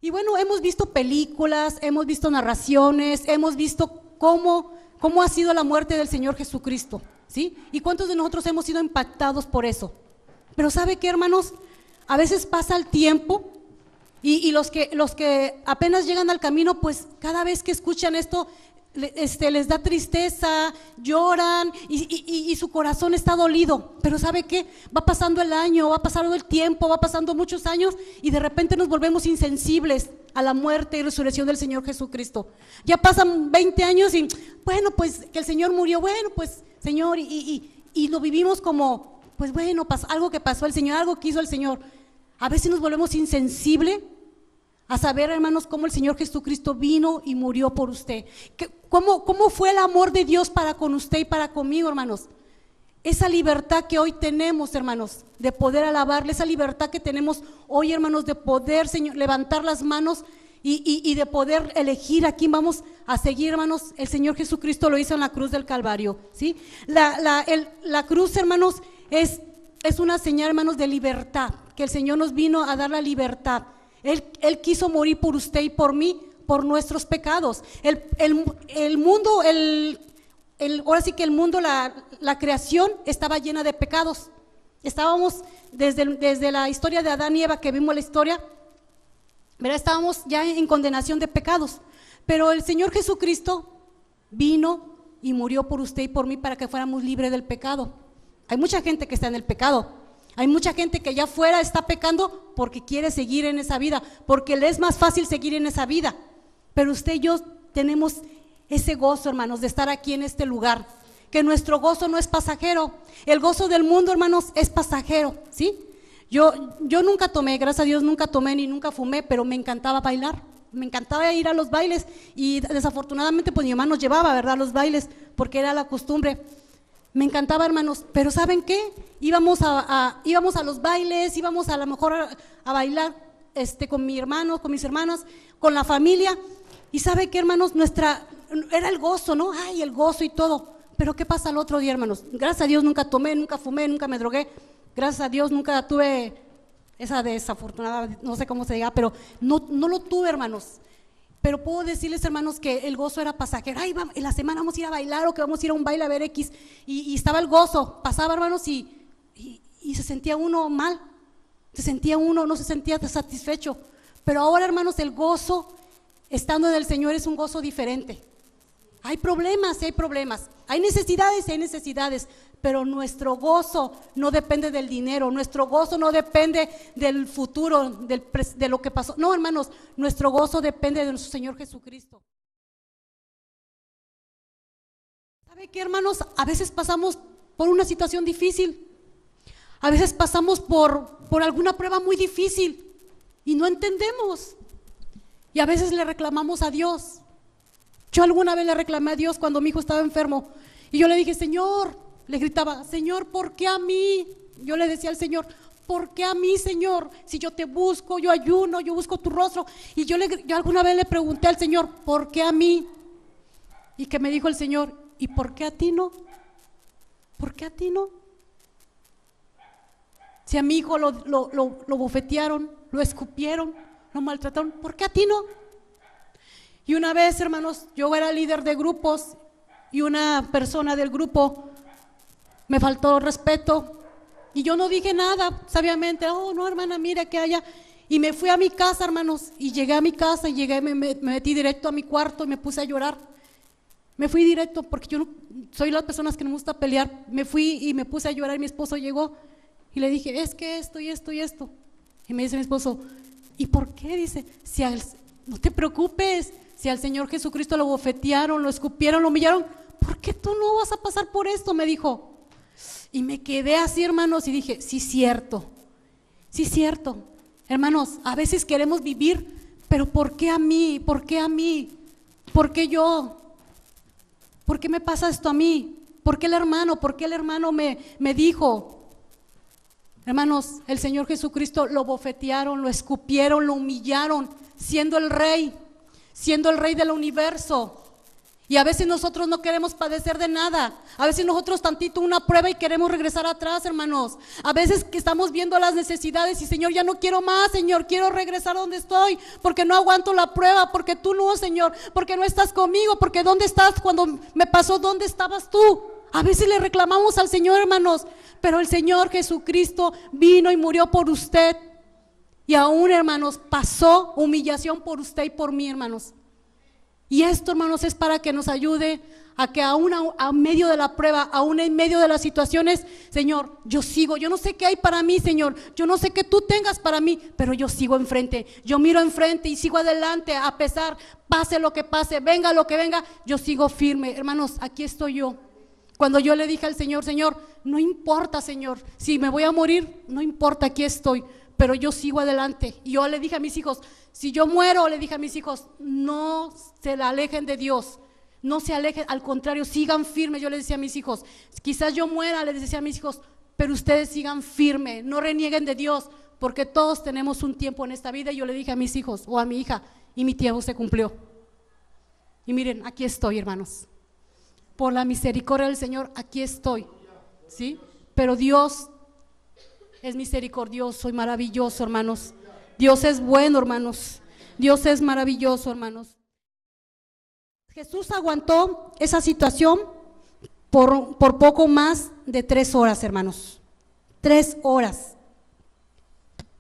Y bueno, hemos visto películas, hemos visto narraciones, hemos visto cómo ha sido la muerte del Señor Jesucristo, ¿sí? Y cuántos de nosotros hemos sido impactados por eso. Pero ¿sabe qué, hermanos? A veces pasa el tiempo y los que apenas llegan al camino, pues cada vez que escuchan esto, les da tristeza, lloran y su corazón está dolido. Pero ¿sabe qué? Va pasando el año, va pasando el tiempo, va pasando muchos años y de repente nos volvemos insensibles a la muerte y resurrección del Señor Jesucristo. Ya pasan 20 años y bueno, pues que el Señor murió, bueno, pues Señor, y lo vivimos como, pues bueno, algo que pasó el Señor, algo que hizo el Señor. A veces nos volvemos insensibles a saber, hermanos, cómo el Señor Jesucristo vino y murió por usted. ¿Cómo fue el amor de Dios para con usted y para conmigo, hermanos? Esa libertad que hoy tenemos, hermanos, de poder alabarle, esa libertad que tenemos hoy, hermanos, de poder, Señor, levantar las manos y de poder elegir a quién vamos a seguir, hermanos. El Señor Jesucristo lo hizo en la cruz del Calvario, ¿sí? La cruz, hermanos, es una señal, hermanos, de libertad, que el Señor nos vino a dar la libertad. Él quiso morir por usted y por mí, por nuestros pecados. El mundo, ahora sí que el mundo, la creación estaba llena de pecados. Estábamos desde la historia de Adán y Eva, que vimos la historia, ¿verdad? Estábamos ya en condenación de pecados. Pero el Señor Jesucristo vino y murió por usted y por mí para que fuéramos libres del pecado. Hay mucha gente que está en el pecado. Hay mucha gente que ya afuera está pecando porque quiere seguir en esa vida, porque le es más fácil seguir en esa vida. Pero usted y yo tenemos ese gozo, hermanos, de estar aquí en este lugar, que nuestro gozo no es pasajero. El gozo del mundo, hermanos, es pasajero, ¿sí? Yo nunca tomé, gracias a Dios nunca tomé ni nunca fumé, pero me encantaba bailar, me encantaba ir a los bailes y desafortunadamente pues mi mamá nos llevaba, ¿verdad?, a los bailes porque era la costumbre. Me encantaba, hermanos, pero ¿saben qué? Íbamos a los bailes, íbamos a lo mejor a bailar con mi hermano, con mis hermanas, con la familia. Y ¿sabe qué, hermanos? Era el gozo, ¿no? Ay, el gozo y todo. Pero ¿qué pasa el otro día, hermanos? Gracias a Dios nunca tomé, nunca fumé, nunca me drogué. Gracias a Dios nunca tuve esa desafortunada, no sé cómo se diga, pero no lo tuve, hermanos. Pero puedo decirles, hermanos, que el gozo era pasajero. Ay, en la semana vamos a ir a bailar o que vamos a ir a un baile a ver X. Y estaba el gozo, pasaba, hermanos, y se sentía uno mal. No se sentía satisfecho. Pero ahora, hermanos, el gozo, estando en el Señor, es un gozo diferente. Hay problemas, hay necesidades, pero nuestro gozo no depende del dinero, nuestro gozo no depende del futuro, de lo que pasó. No, hermanos, nuestro gozo depende de nuestro Señor Jesucristo. ¿Sabe qué, hermanos? A veces pasamos por una situación difícil, a veces pasamos por alguna prueba muy difícil y no entendemos, y a veces le reclamamos a Dios. Yo alguna vez le reclamé a Dios cuando mi hijo estaba enfermo y yo le dije, Señor, le gritaba, Señor, ¿por qué a mí? Yo le decía al Señor, ¿por qué a mí, Señor? Si yo te busco, yo ayuno, yo busco tu rostro. Y yo alguna vez le pregunté al Señor, ¿por qué a mí? Y que me dijo el Señor, ¿y por qué a ti no? ¿Por qué a ti no? Si a mi hijo lo bofetearon, lo escupieron, lo maltrataron, ¿por qué a ti no? Y una vez, hermanos, yo era líder de grupos y una persona del grupo me faltó respeto y yo no dije nada, sabiamente, oh no, hermana, mira que haya. Y me fui a mi casa, hermanos, y llegué a mi casa y me metí directo a mi cuarto y me puse a llorar. Me fui directo porque yo no soy las personas que no me gusta pelear. Me fui y me puse a llorar y mi esposo llegó y le dije, es que esto y esto y esto. Y me dice mi esposo, ¿y por qué? Dice, no te preocupes. Si al Señor Jesucristo lo bofetearon, lo escupieron, lo humillaron, ¿por qué tú no vas a pasar por esto? Me dijo. Y me quedé así, hermanos, y dije, sí, cierto. Hermanos, a veces queremos vivir, pero ¿por qué a mí? ¿Por qué a mí? ¿Por qué yo? ¿Por qué me pasa esto a mí? ¿Por qué el hermano? ¿Por qué el hermano me dijo? Hermanos, el Señor Jesucristo lo bofetearon, lo escupieron, lo humillaron, siendo el rey del universo. Y a veces nosotros no queremos padecer de nada. A veces nosotros tantito una prueba y queremos regresar atrás, hermanos. A veces que estamos viendo las necesidades y Señor, ya no quiero más, Señor, quiero regresar donde estoy, porque no aguanto la prueba, porque tú no, Señor, porque no estás conmigo, porque ¿dónde estás cuando me pasó? ¿Dónde estabas tú? A veces le reclamamos al Señor, hermanos, pero el Señor Jesucristo vino y murió por usted. Y aún, hermanos, pasó humillación por usted y por mí, hermanos. Y esto, hermanos, es para que nos ayude a que aún a medio de la prueba, aún en medio de las situaciones, Señor, yo sigo, yo no sé qué hay para mí, Señor, yo no sé qué tú tengas para mí, pero yo sigo enfrente, yo miro enfrente y sigo adelante, a pesar, pase lo que pase, venga lo que venga, yo sigo firme. Hermanos, aquí estoy yo. Cuando yo le dije al Señor, Señor, no importa, Señor, si me voy a morir, no importa, aquí estoy, pero yo sigo adelante. Y yo le dije a mis hijos, si yo muero, le dije a mis hijos, no se alejen de Dios, no se alejen, al contrario, sigan firmes. Yo les decía a mis hijos, quizás yo muera, les decía a mis hijos, pero ustedes sigan firmes, no renieguen de Dios, porque todos tenemos un tiempo en esta vida. Y yo le dije a mis hijos o a mi hija, y mi tiempo se cumplió. Y miren, aquí estoy, hermanos, por la misericordia del Señor, aquí estoy, ¿sí? Pero Dios es misericordioso y maravilloso, hermanos. Dios es bueno, hermanos. Dios es maravilloso, hermanos. Jesús aguantó esa situación por poco más de 3 horas, hermanos. 3 horas.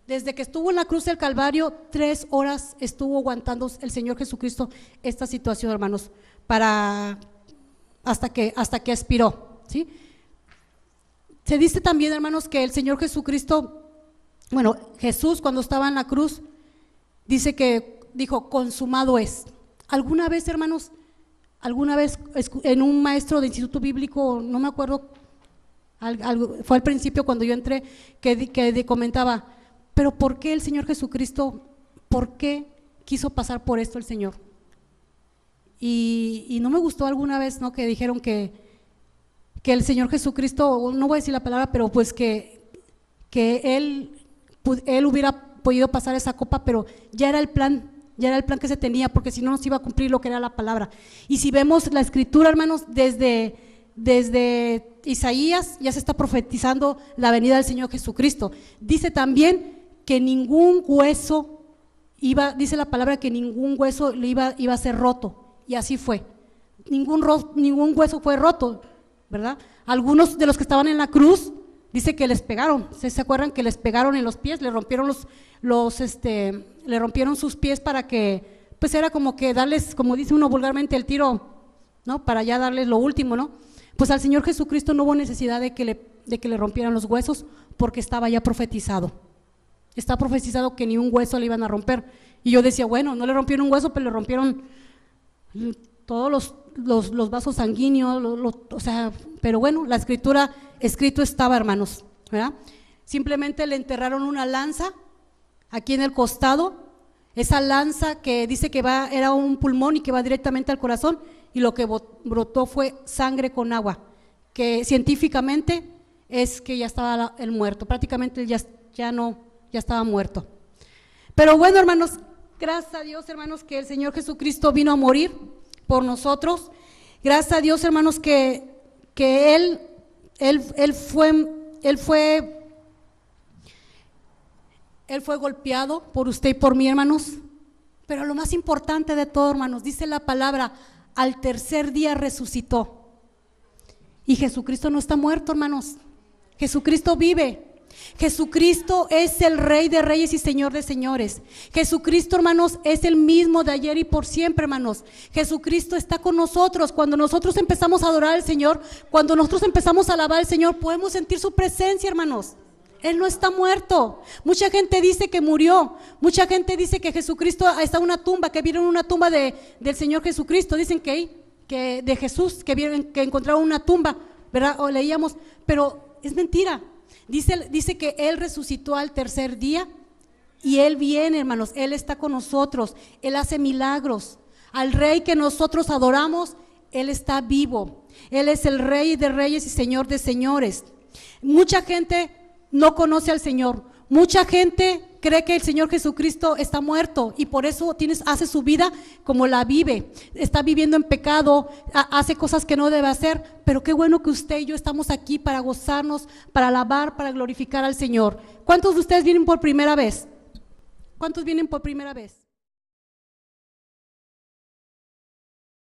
Desde que estuvo en la cruz del Calvario, 3 horas estuvo aguantando el Señor Jesucristo esta situación, hermanos, hasta que expiró, ¿sí? Se dice también, hermanos, que el Señor Jesucristo, bueno, Jesús cuando estaba en la cruz, dice que dijo, consumado es. ¿Alguna vez, hermanos, en un maestro de instituto bíblico, no me acuerdo, fue al principio cuando yo entré, que comentaba, pero ¿por qué el Señor Jesucristo, por qué quiso pasar por esto el Señor? Y no me gustó alguna vez, ¿no?, que dijeron que el Señor Jesucristo, no voy a decir la palabra, pero pues que él hubiera podido pasar esa copa, pero ya era el plan que se tenía, porque si no, no se iba a cumplir lo que era la palabra. Y si vemos la escritura, hermanos, desde Isaías ya se está profetizando la venida del Señor Jesucristo. Dice también que ningún hueso dice la palabra que ningún hueso le iba a ser roto, y así fue. Ningún hueso fue roto, ¿verdad? Algunos de los que estaban en la cruz, dice que les pegaron. ¿Se acuerdan que les pegaron en los pies? Le rompieron le rompieron sus pies para que, pues era como que darles, como dice uno vulgarmente, el tiro, ¿no?, para ya darles lo último, ¿no? Pues al Señor Jesucristo no hubo necesidad de que le rompieran los huesos, porque estaba ya profetizado. Está profetizado que ni un hueso le iban a romper. Y yo decía, bueno, no le rompieron un hueso, pero le rompieron todos los vasos sanguíneos, o sea, pero bueno, la escritura, escrito estaba, hermanos, ¿verdad? Simplemente le enterraron una lanza aquí en el costado, esa lanza que dice que era un pulmón y que va directamente al corazón, y lo que brotó fue sangre con agua, que científicamente es que ya estaba el muerto, prácticamente ya estaba muerto. Pero bueno, hermanos, gracias a Dios, hermanos, que el Señor Jesucristo vino a morir por nosotros. Gracias a Dios, hermanos, que Él fue golpeado por usted y por mí, hermanos. Pero lo más importante de todo, hermanos, dice la palabra, al tercer día resucitó. Y Jesucristo no está muerto, hermanos. Jesucristo vive. Jesucristo es el Rey de Reyes y Señor de Señores. Jesucristo, hermanos, es el mismo de ayer y por siempre, hermanos. Jesucristo está con nosotros. Cuando nosotros empezamos a adorar al Señor, cuando nosotros empezamos a alabar al Señor, podemos sentir su presencia, hermanos. Él no está muerto. Mucha gente dice que murió. Mucha gente dice que Jesucristo está en una tumba, que vieron una tumba del Señor Jesucristo. Dicen que de Jesús, que encontraron una tumba, ¿verdad? O leíamos, pero es mentira. Dice que Él resucitó al tercer día y Él viene, hermanos, Él está con nosotros, Él hace milagros. Al Rey que nosotros adoramos, Él está vivo. Él es el Rey de Reyes y Señor de Señores. Mucha gente no conoce al Señor, Mucha gente cree que el Señor Jesucristo está muerto y por eso hace su vida como la vive. Está viviendo en pecado, hace cosas que no debe hacer, pero qué bueno que usted y yo estamos aquí para gozarnos, para alabar, para glorificar al Señor. ¿Cuántos de ustedes vienen por primera vez? ¿Cuántos vienen por primera vez?